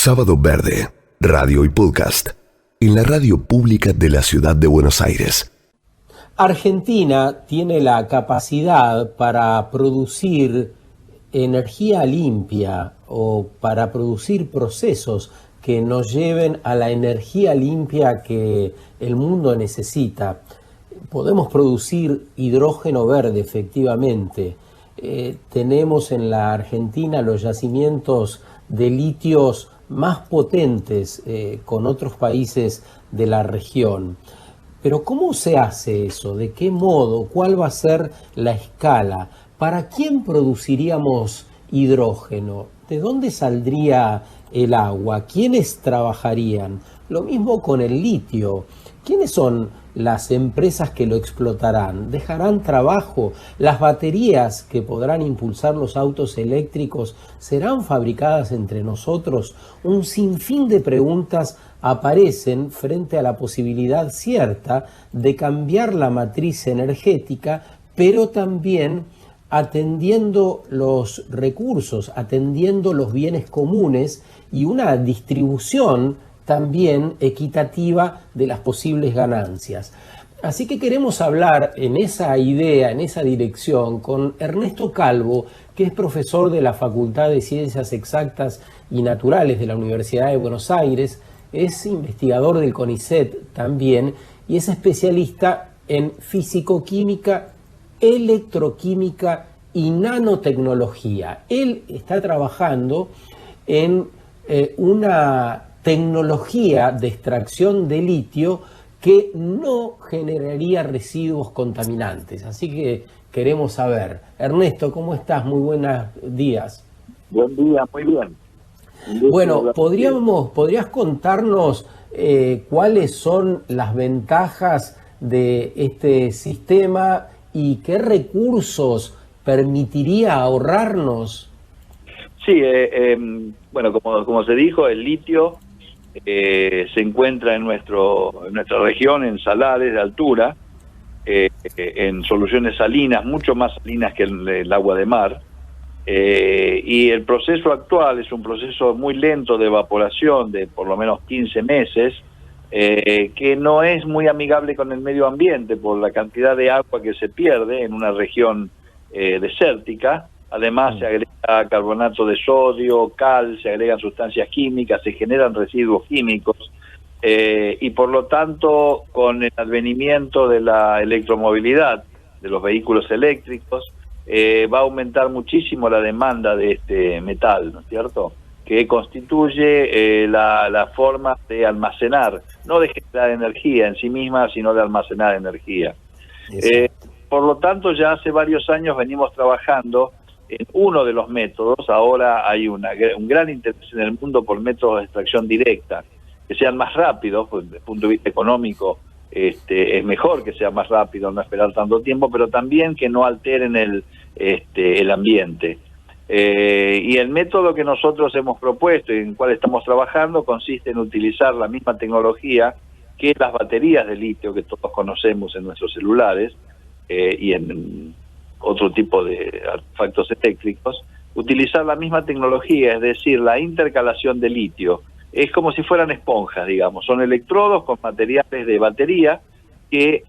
Sábado Verde, radio y podcast, en la radio pública de la ciudad de Buenos Aires. Argentina tiene la capacidad para producir energía limpia o para producir procesos que nos lleven a la energía limpia que el mundo necesita. Podemos producir hidrógeno verde, efectivamente. Tenemos en la Argentina los yacimientos de litios más potentes con otros países de la región. Pero ¿cómo se hace eso? ¿De qué modo? ¿Cuál va a ser la escala? ¿Para quién produciríamos hidrógeno? ¿De dónde saldría el agua? ¿Quiénes trabajarían? Lo mismo con el litio. ¿Quiénes son las empresas que lo explotarán? ¿Dejarán trabajo? ¿Las baterías que podrán impulsar los autos eléctricos serán fabricadas entre nosotros? Un sinfín de preguntas aparecen frente a la posibilidad cierta de cambiar la matriz energética, pero también atendiendo los recursos, atendiendo los bienes comunes y una distribución también equitativa de las posibles ganancias. Así que queremos hablar en esa idea, en esa dirección, con Ernesto Calvo, que es profesor de la Facultad de Ciencias Exactas y Naturales de la Universidad de Buenos Aires, es investigador del CONICET también y es especialista en físico-química, electroquímica y nanotecnología. Él está trabajando en una tecnología de extracción de litio que no generaría residuos contaminantes. Así que queremos saber. Ernesto, ¿cómo estás? Muy buenos días. Buen día, muy bien. Bueno, ¿podrías contarnos cuáles son las ventajas de este sistema y qué recursos permitiría ahorrarnos? Sí, bueno, como se dijo, el litio se encuentra en nuestra región, en salares de altura, en soluciones salinas, mucho más salinas que el agua de mar. Y el proceso actual es un proceso muy lento de evaporación de por lo menos 15 meses, que no es muy amigable con el medio ambiente por la cantidad de agua que se pierde en una región desértica. Además se agrega carbonato de sodio, cal, se agregan sustancias químicas, se generan residuos químicos, y por lo tanto con el advenimiento de la electromovilidad, de los vehículos eléctricos, va a aumentar muchísimo la demanda de este metal, ¿no es cierto?, que constituye la forma de almacenar, no de generar energía en sí misma, sino de almacenar energía. Por lo tanto, ya hace varios años venimos trabajando en uno de los métodos. Ahora hay un gran interés en el mundo por métodos de extracción directa, que sean más rápidos, pues, desde el punto de vista económico, es mejor que sea más rápido, no esperar tanto tiempo, pero también que no alteren el ambiente. Y el método que nosotros hemos propuesto y en el cual estamos trabajando consiste en utilizar la misma tecnología que las baterías de litio que todos conocemos en nuestros celulares y en otro tipo de artefactos eléctricos, utilizar la misma tecnología, es decir, la intercalación de litio. Es como si fueran esponjas, digamos, son electrodos con materiales de batería que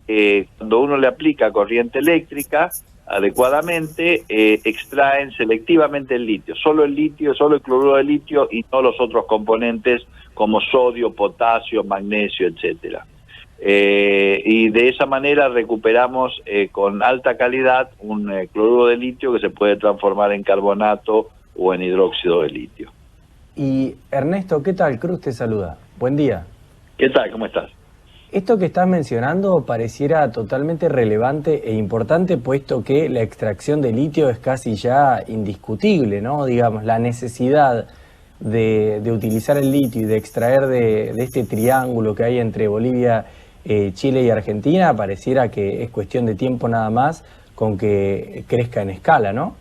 cuando uno le aplica corriente eléctrica adecuadamente, extraen selectivamente el litio, solo el cloruro de litio y no los otros componentes como sodio, potasio, magnesio, etcétera. Y de esa manera recuperamos con alta calidad un cloruro de litio que se puede transformar en carbonato o en hidróxido de litio. Y Ernesto, ¿qué tal? Cruz te saluda. Buen día. ¿Qué tal? ¿Cómo estás? Esto que estás mencionando pareciera totalmente relevante e importante, puesto que la extracción de litio es casi ya indiscutible, ¿no? Digamos, la necesidad de utilizar el litio y de extraer de este triángulo que hay entre Bolivia, Chile y Argentina, pareciera que es cuestión de tiempo nada más con que crezca en escala, ¿no?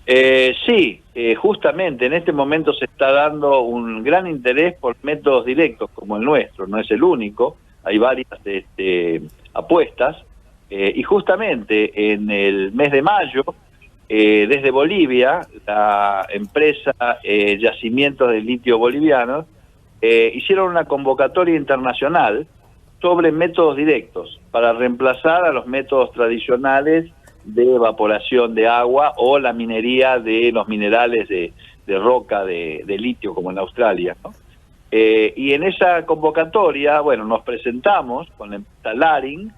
Sí, justamente en este momento se está dando un gran interés por métodos directos como el nuestro, no es el único, hay varias apuestas, y justamente en el mes de mayo desde Bolivia, la empresa Yacimientos de Litio Bolivianos, hicieron una convocatoria internacional sobre métodos directos para reemplazar a los métodos tradicionales de evaporación de agua o la minería de los minerales de roca de litio, como en Australia, ¿no? Y en esa convocatoria, bueno, nos presentamos con la empresa Laring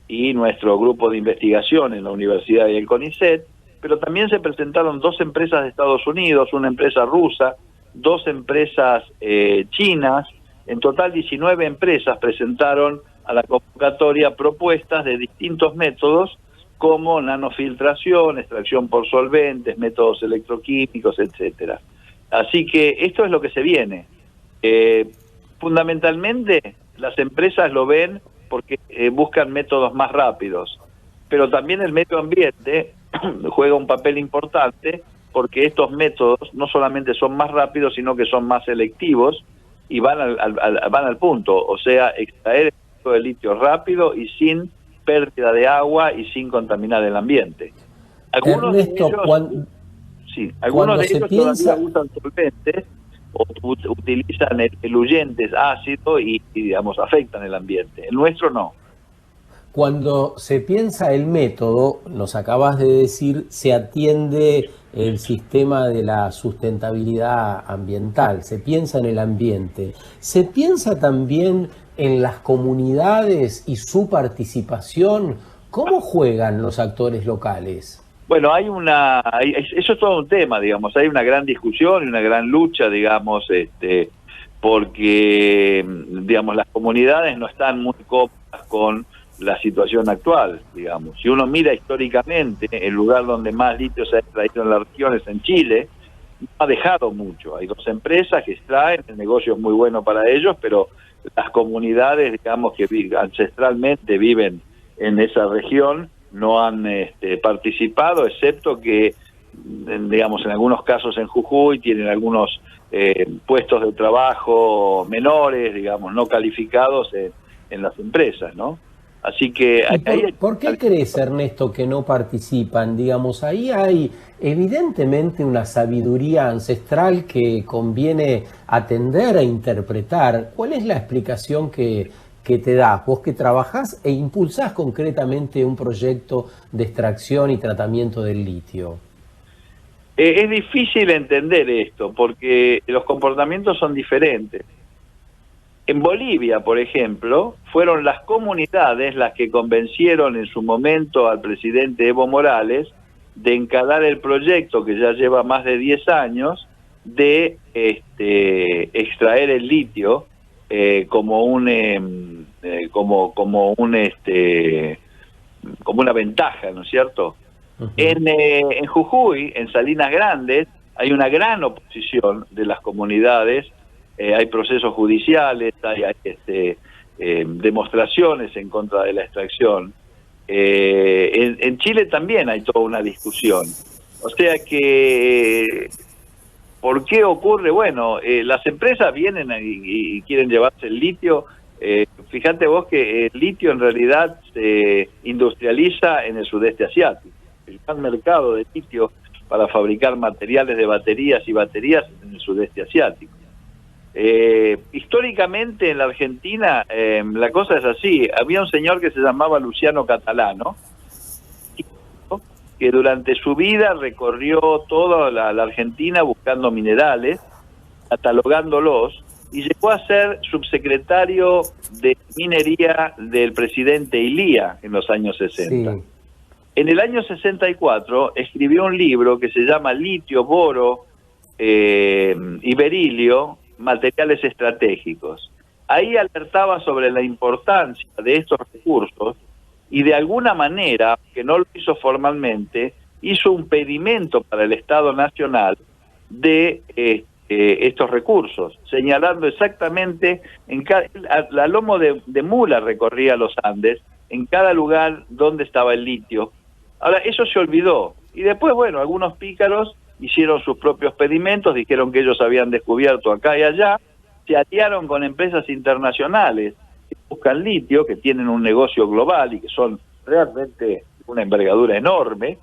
y nuestro grupo de investigación en la Universidad y el CONICET, pero también se presentaron 2 empresas de Estados Unidos, una empresa rusa, 2 empresas chinas. En total 19 empresas presentaron a la convocatoria propuestas de distintos métodos como nanofiltración, extracción por solventes, métodos electroquímicos, etcétera. Así que esto es lo que se viene. Fundamentalmente las empresas lo ven porque buscan métodos más rápidos, pero también el medio ambiente juega un papel importante porque estos métodos no solamente son más rápidos, sino que son más selectivos y van al punto, o sea, extraer el litio rápido y sin pérdida de agua y sin contaminar el ambiente. Algunos Ernesto, de ellos, algunos de ellos todavía usan solventes o utilizan eluyentes ácidos y, digamos, afectan el ambiente. El nuestro no. Cuando se piensa el método, nos acabas de decir, se atiende el sistema de la sustentabilidad ambiental, se piensa en el ambiente, se piensa también en las comunidades y su participación. ¿Cómo juegan los actores locales? Bueno, eso es todo un tema, digamos, hay una gran discusión y una gran lucha, digamos, porque, digamos, las comunidades no están muy cómodas con la situación actual, digamos. Si uno mira históricamente, el lugar donde más litio se ha extraído en la región es en Chile, no ha dejado mucho. Hay 2 empresas que extraen, el negocio es muy bueno para ellos, pero las comunidades, digamos, que ancestralmente viven en esa región, no han participado, excepto que, digamos, en algunos casos en Jujuy tienen algunos puestos de trabajo menores, digamos, no calificados en las empresas, ¿no? Así que... ¿Por qué crees, Ernesto, que no participan? Digamos, ahí hay evidentemente una sabiduría ancestral que conviene atender e interpretar. ¿Cuál es la explicación que te das, vos que trabajás e impulsás concretamente un proyecto de extracción y tratamiento del litio? Es difícil entender esto, porque los comportamientos son diferentes. En Bolivia, por ejemplo, fueron las comunidades las que convencieron en su momento al presidente Evo Morales de encarar el proyecto que ya lleva más de 10 años de extraer el litio como una ventaja, ¿no es cierto? Uh-huh. En Jujuy, en Salinas Grandes, hay una gran oposición de las comunidades, hay procesos judiciales, hay demostraciones en contra de la extracción. En Chile también hay toda una discusión. O sea que... ¿Por qué ocurre? Bueno, las empresas vienen y quieren llevarse el litio. Fíjate vos que el litio en realidad se industrializa en el sudeste asiático. El gran mercado de litio para fabricar materiales de baterías y baterías en el sudeste asiático. Históricamente en la Argentina la cosa es así. Había un señor que se llamaba Luciano Catalano, que durante su vida recorrió toda la Argentina buscando minerales, catalogándolos, y llegó a ser subsecretario de minería del presidente Ilía en los años 60. Sí. En el año 64 escribió un libro que se llama Litio, Boro y Berilio, materiales estratégicos. Ahí alertaba sobre la importancia de estos recursos y de alguna manera, que no lo hizo formalmente, hizo un pedimento para el Estado Nacional de estos recursos, señalando exactamente, a lomo de mula recorría los Andes, en cada lugar donde estaba el litio. Ahora, eso se olvidó. Y después, bueno, algunos pícaros hicieron sus propios pedimentos, dijeron que ellos habían descubierto acá y allá, se aliaron con empresas internacionales que buscan litio, que tienen un negocio global y que son realmente una envergadura enorme,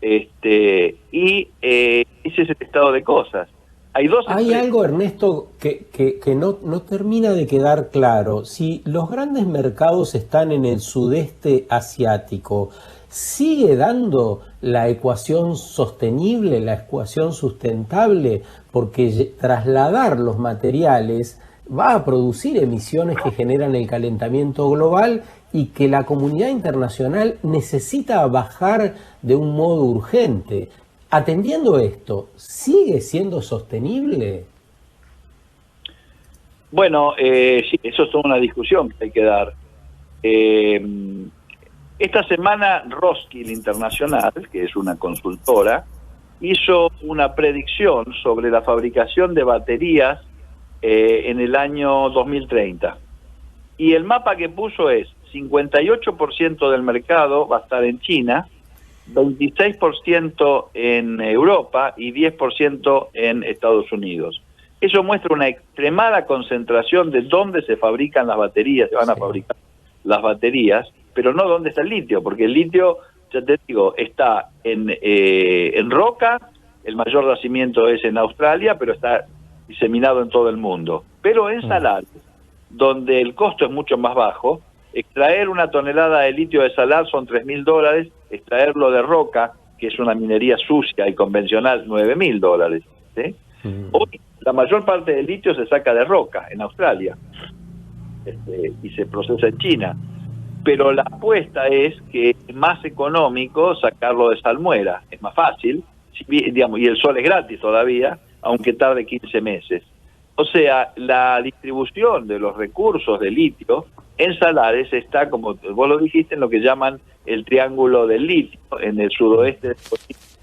Ese es el estado de cosas. Hay algo, Ernesto, que no termina de quedar claro. Si los grandes mercados están en el sudeste asiático, ¿sigue dando la ecuación sostenible, la ecuación sustentable? Porque trasladar los materiales va a producir emisiones que generan el calentamiento global y que la comunidad internacional necesita bajar de un modo urgente. Atendiendo esto, ¿sigue siendo sostenible? Bueno, sí, eso es toda una discusión que hay que dar. Esta semana Roskill Internacional, que es una consultora, hizo una predicción sobre la fabricación de baterías en el año 2030. Y el mapa que puso es 58% del mercado va a estar en China, 26% en Europa y 10% en Estados Unidos. Eso muestra una extremada concentración de dónde se fabrican las baterías, se van a fabricar las baterías, pero no dónde está el litio, porque el litio, ya te digo, está en roca, el mayor yacimiento es en Australia, pero está diseminado en todo el mundo. Pero en salares, donde el costo es mucho más bajo, extraer una tonelada de litio de salar son $3.000, extraerlo de roca, que es una minería sucia y convencional, $9.000. ¿Sí? Hoy la mayor parte del litio se saca de roca en Australia y se procesa en China. Pero la apuesta es que es más económico sacarlo de salmuera, es más fácil, digamos, y el sol es gratis todavía, aunque tarde 15 meses. O sea, la distribución de los recursos de litio en salares está, como vos lo dijiste, en lo que llaman el triángulo del litio, en el sudoeste de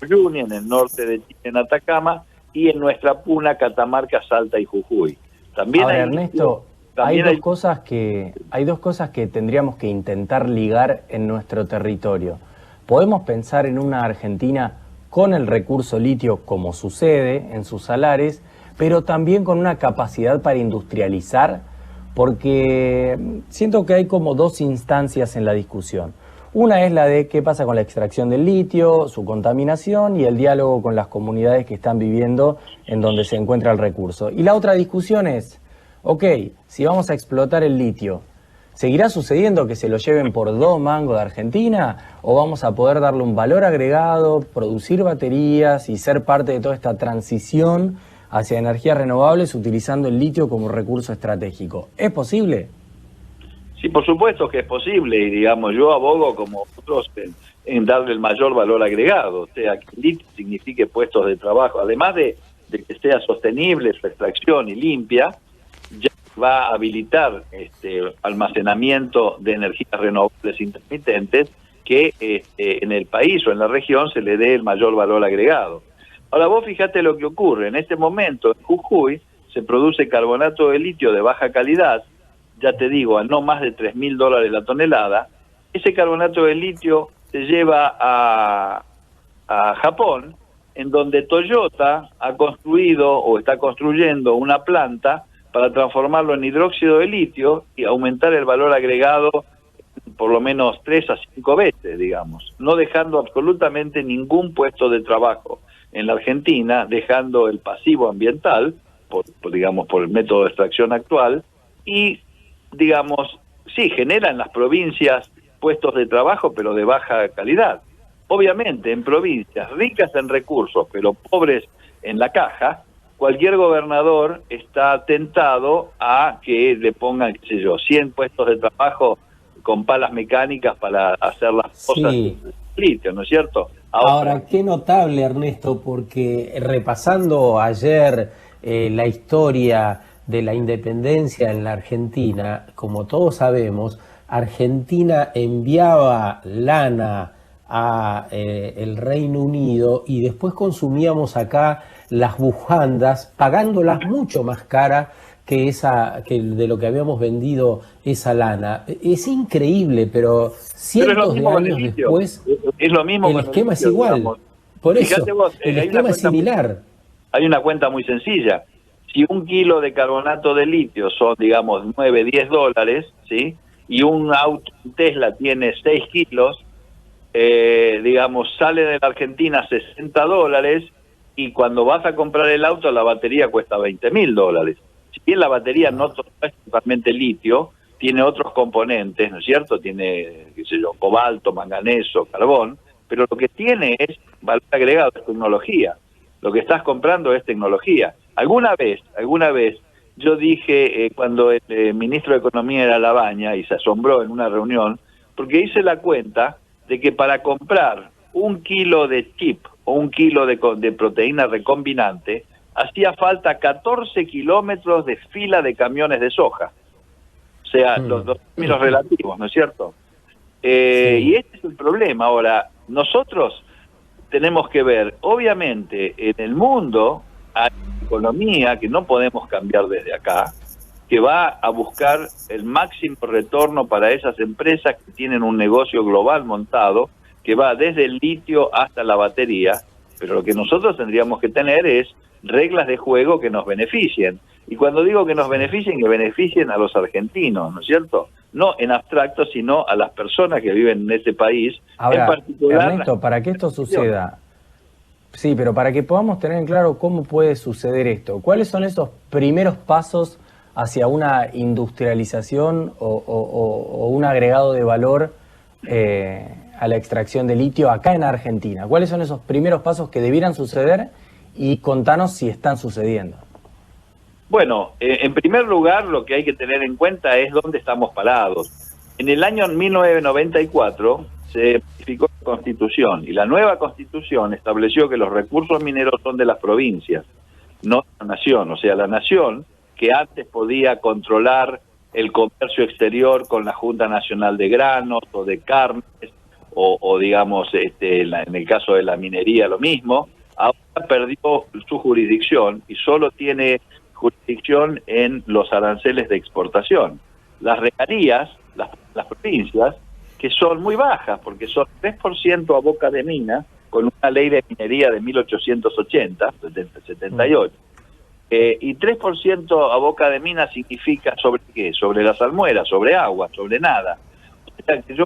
Uyuni, en el norte de Chile, en Atacama, y en nuestra puna, Catamarca, Salta y Jujuy. También ahora, hay Ernesto, hay dos cosas que tendríamos que intentar ligar en nuestro territorio. Podemos pensar en una Argentina con el recurso litio, como sucede en sus salares, pero también con una capacidad para industrializar, porque siento que hay como dos instancias en la discusión. Una es la de qué pasa con la extracción del litio, su contaminación y el diálogo con las comunidades que están viviendo en donde se encuentra el recurso. Y la otra discusión es, ok, si vamos a explotar el litio, ¿seguirá sucediendo que se lo lleven por 2 mangos de Argentina o vamos a poder darle un valor agregado, producir baterías y ser parte de toda esta transición hacia energías renovables utilizando el litio como recurso estratégico? ¿Es posible? Sí, por supuesto que es posible, y digamos, yo abogo como otros en darle el mayor valor agregado, o sea, que el litio signifique puestos de trabajo, además de que sea sostenible su extracción y limpia, ya va a habilitar almacenamiento de energías renovables intermitentes que en el país o en la región se le dé el mayor valor agregado. Ahora vos fíjate lo que ocurre, en este momento en Jujuy se produce carbonato de litio de baja calidad, ya te digo, a no más de $3.000 la tonelada. Ese carbonato de litio se lleva a Japón, en donde Toyota ha construido o está construyendo una planta para transformarlo en hidróxido de litio y aumentar el valor agregado por lo menos 3 a 5 veces, digamos, no dejando absolutamente ningún puesto de trabajo en la Argentina, dejando el pasivo ambiental, por el método de extracción actual, y digamos, sí, genera en las provincias puestos de trabajo, pero de baja calidad. Obviamente, en provincias ricas en recursos, pero pobres en la caja, cualquier gobernador está tentado a que le pongan, qué sé yo, 100 puestos de trabajo con palas mecánicas para hacer las cosas Sí. de litio, ¿no es cierto? Ahora, qué notable, Ernesto, porque repasando ayer la historia de la independencia en la Argentina, como todos sabemos, Argentina enviaba lana a el Reino Unido y después consumíamos acá las bufandas, pagándolas mucho más cara que de lo que habíamos vendido esa lana. Es increíble, pero cientos de años después es lo mismo el esquema es igual. Digamos. Por eso, Fíjate vos, el esquema es similar. Hay una cuenta muy sencilla. Si 1 kilo de carbonato de litio son, digamos, $9, $10, ¿sí? Y un auto Tesla tiene 6 kilos, digamos, sale de la Argentina $60 y cuando vas a comprar el auto la batería cuesta $20.000. Si bien la batería no es totalmente litio, tiene otros componentes, ¿no es cierto? Tiene, qué sé yo, cobalto, manganeso, carbón, pero lo que tiene es valor agregado, es tecnología. Lo que estás comprando es tecnología. Alguna vez yo dije, cuando el ministro de Economía era Labaña, y se asombró en una reunión, porque hice la cuenta de que para comprar 1 kilo de chip o 1 kilo de proteína recombinante, hacía falta 14 kilómetros de fila de camiones de soja. O sea, los términos relativos, ¿no es cierto? Sí. Y este es el problema. Ahora, nosotros tenemos que ver, obviamente, en el mundo hay economía que no podemos cambiar desde acá, que va a buscar el máximo retorno para esas empresas que tienen un negocio global montado, que va desde el litio hasta la batería, pero lo que nosotros tendríamos que tener es reglas de juego que nos beneficien. Y cuando digo que nos beneficien, que beneficien a los argentinos, ¿no es cierto? No en abstracto, sino a las personas que viven en ese país. Ahora, en particular, Ernesto, para que esto suceda, sí, pero para que podamos tener en claro cómo puede suceder esto, ¿cuáles son esos primeros pasos hacia una industrialización o un agregado de valor a la extracción de litio acá en Argentina? ¿Cuáles son esos primeros pasos que debieran suceder? Y contanos si están sucediendo. Bueno, en primer lugar, lo que hay que tener en cuenta es dónde estamos parados. En el año 1994 se modificó la Constitución y la nueva Constitución estableció que los recursos mineros son de las provincias, no de la nación. O sea, la nación, que antes podía controlar el comercio exterior con la Junta Nacional de Granos o de Carnes, o digamos, en el caso de la minería lo mismo, ahora perdió su jurisdicción y solo tiene jurisdicción en los aranceles de exportación. Las regalías, las provincias, que son muy bajas, porque son 3% a boca de mina, con una ley de minería de 1880, 78, y 3% a boca de mina significa ¿sobre qué? Sobre las almueras, sobre agua, sobre nada. O sea, que yo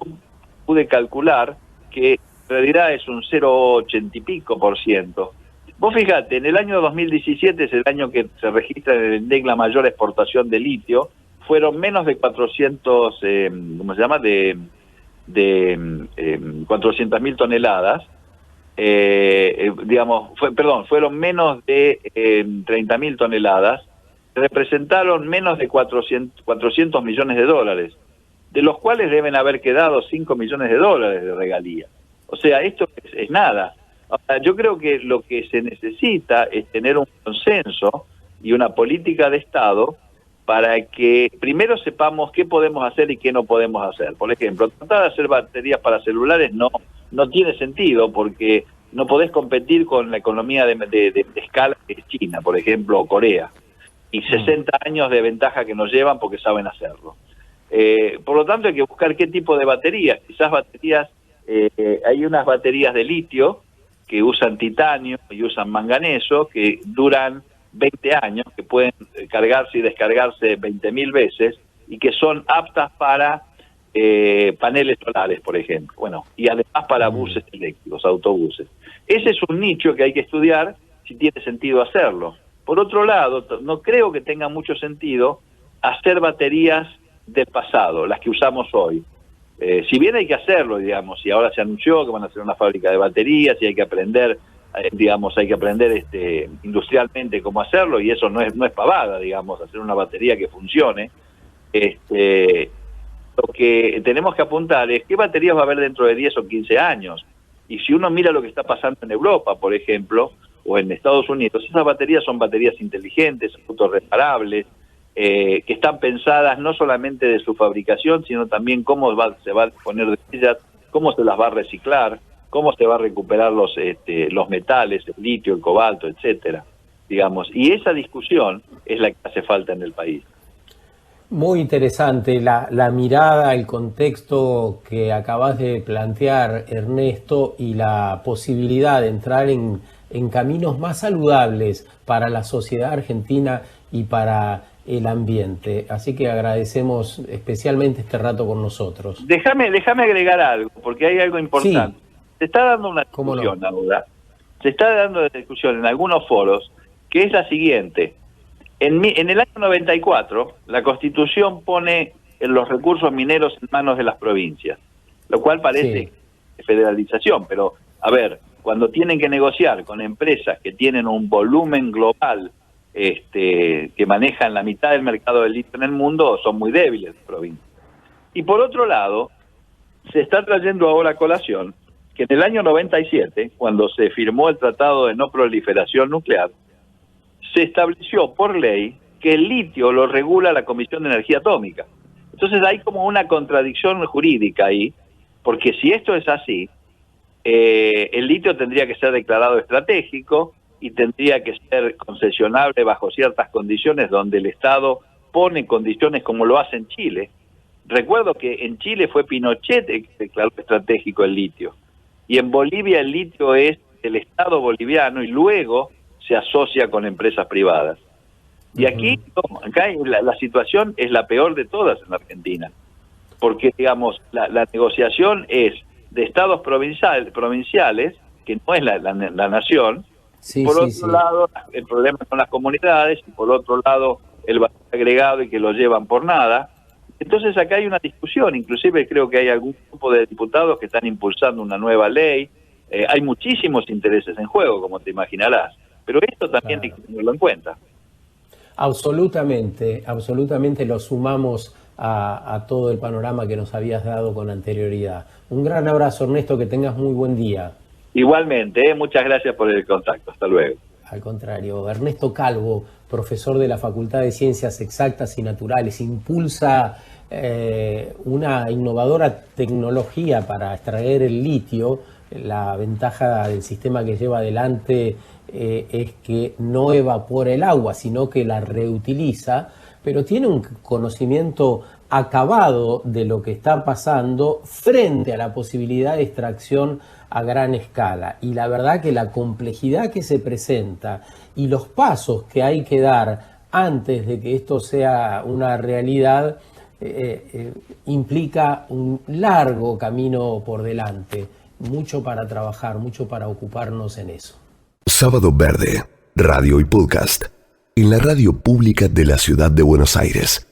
pude calcular que en realidad es un 0,80 y pico %. Vos fíjate, en el año 2017 es el año que se registra en el INDEC la mayor exportación de litio, fueron menos de 400, ¿cómo se llama? De 400.000 toneladas, fueron menos de 30.000 toneladas, representaron menos de 400 millones de dólares, de los cuales deben haber quedado 5 millones de dólares de regalía. O sea, esto es nada. Ahora, yo creo que lo que se necesita es tener un consenso y una política de Estado para que primero sepamos qué podemos hacer y qué no podemos hacer. Por ejemplo, tratar de hacer baterías para celulares no tiene sentido, porque no podés competir con la economía de escala que es China, por ejemplo, o Corea, y 60 años de ventaja que nos llevan porque saben hacerlo. Por lo tanto, hay que buscar qué tipo de baterías. Quizás baterías, hay unas baterías de litio que usan titanio y usan manganeso, que duran 20 años, que pueden cargarse y descargarse 20.000 veces, y que son aptas para paneles solares, por ejemplo. Bueno, y además para buses eléctricos, autobuses. Ese es un nicho que hay que estudiar si tiene sentido hacerlo. Por otro lado, no creo que tenga mucho sentido hacer baterías del pasado, las que usamos hoy. Si bien hay que hacerlo, digamos, y ahora se anunció que van a hacer una fábrica de baterías y hay que aprender, industrialmente cómo hacerlo, y eso no es pavada, digamos, hacer una batería que funcione. Lo que tenemos que apuntar es qué baterías va a haber dentro de 10 o 15 años. Y si uno mira lo que está pasando en Europa, por ejemplo, o en Estados Unidos, esas baterías son baterías inteligentes, autorreparables, que están pensadas no solamente de su fabricación, sino también cómo se va a disponer de ellas, cómo se las va a reciclar, cómo se va a recuperar los metales, el litio, el cobalto, etcétera, digamos. Y esa discusión es la que hace falta en el país. Muy interesante la mirada, el contexto que acabas de plantear, Ernesto, y la posibilidad de entrar en caminos más saludables para la sociedad argentina y para el ambiente. Así que agradecemos especialmente este rato con nosotros. Déjame agregar algo, porque hay algo importante. Sí. Se está dando una ¿Cómo no? discusión ahora, se está dando una discusión en algunos foros, que es la siguiente. En el año 94, la Constitución pone los recursos mineros en manos de las provincias, lo cual parece federalización, pero a ver, cuando tienen que negociar con empresas que tienen un volumen global que manejan la mitad del mercado del litio en el mundo, son muy débiles las provincias. Y por otro lado, se está trayendo ahora a colación que en el año 97, cuando se firmó el Tratado de No Proliferación Nuclear, se estableció por ley que el litio lo regula la Comisión de Energía Atómica. Entonces hay como una contradicción jurídica ahí, porque si esto es así, el litio tendría que ser declarado estratégico y tendría que ser concesionable bajo ciertas condiciones donde el Estado pone condiciones como lo hace en Chile. Recuerdo que en Chile fue Pinochet el que declaró estratégico el litio, y en Bolivia el litio es el Estado boliviano y luego se asocia con empresas privadas. Y aquí, acá la situación es la peor de todas en la Argentina, porque digamos la negociación es de estados provinciales, que no es la nación, por otro lado el problema son las comunidades, y por otro lado el valor agregado y que lo llevan por nada. Entonces acá hay una discusión, inclusive creo que hay algún grupo de diputados que están impulsando una nueva ley, hay muchísimos intereses en juego, como te imaginarás, pero esto también hay que tenerlo en cuenta. Absolutamente lo sumamos a todo el panorama que nos habías dado con anterioridad. Un gran abrazo, Ernesto, que tengas muy buen día. Igualmente, muchas gracias por el contacto, hasta luego. Al contrario, Ernesto Calvo, profesor de la Facultad de Ciencias Exactas y Naturales, impulsa una innovadora tecnología para extraer el litio. La ventaja del sistema que lleva adelante es que no evapora el agua, sino que la reutiliza, pero tiene un conocimiento acabado de lo que está pasando frente a la posibilidad de extracción a gran escala. Y la verdad que la complejidad que se presenta y los pasos que hay que dar antes de que esto sea una realidad implica un largo camino por delante, mucho para trabajar, mucho para ocuparnos en eso. Sábado Verde, radio y podcast, en la radio pública de la Ciudad de Buenos Aires.